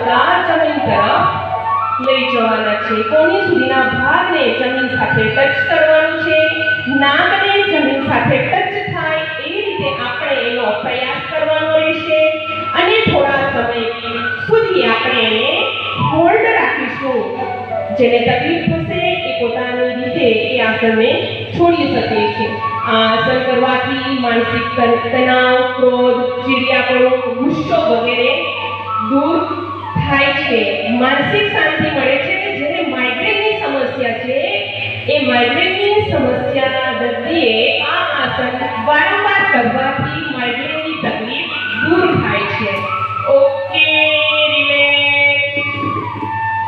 છોડતા જમીન તરફ લઈ જવાના છે। કોની સુધીના ભાગને જમીન સાથે ટચ કરવાનું છે, નાકને જમીન સાથે ટચ થાય એ રીતે આપણે એનો પ્રયાસ કરવાનો રહેશે અને થોડા સમય સુધી આપણે એને હોલ્ડ રાખીશું। જેને તકલીફ થશે એ પોતાની રીતે એ આસનને છોડી શકે છે। આ આસન કરવાથી માનસિક તણાવ, ક્રોધ, ચીડિયાપણું, ગુસ્સો વગેરે દૂર થાય છે, માનસિક શાંતિ મળે છે। જેને માઇગ્રેનની સમસ્યા છે એ માઇગ્રેનની સમસ્યાના દર્દીએ આ આસન વારંવાર કરવાથી માઇગ્રેનની તકલીફ દૂર થાય છે। Okay, relax.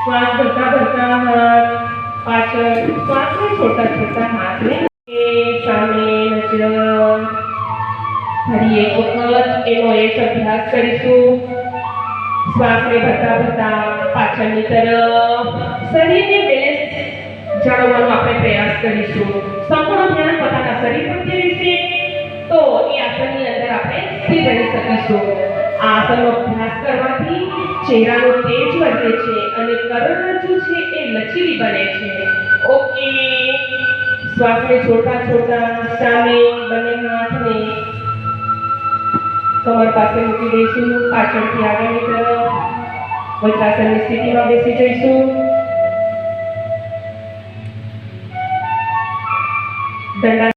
શ્વાસ ભરતા ભરતા હાથ પાછળ, શ્વાસને છોડતા છોડતા હાથને સામે નજર। ફરી એક વખત એનો એક અભ્યાસ કરીશું। શ્વાસને ભરતા ભરતા પાછળની તરફ શરીરને બેલેન્સ જાળવવાનો આપણે પ્રયાસ કરીશું। સંપૂર્ણ ધ્યાન પોતાના શરીર પ્રત્યે રહેશે તો એ આસનની અંદર આપણે સ્થિર રહી શકીશું। આ આસનનો અભ્યાસ કરવાથી ચહેરાનો તેજ વધે છે અને કરોડરજ્જુ છે એ લચીલી બને છે। ઓકે, શ્વાસને છોડતા છોડતા સામે બંને હાથને કમર પાસે મૂકી દઈશું। પાછળથી આગળની તરફ વજ્રાસનની સ્થિતિમાં બેસી જઈશું। દંડા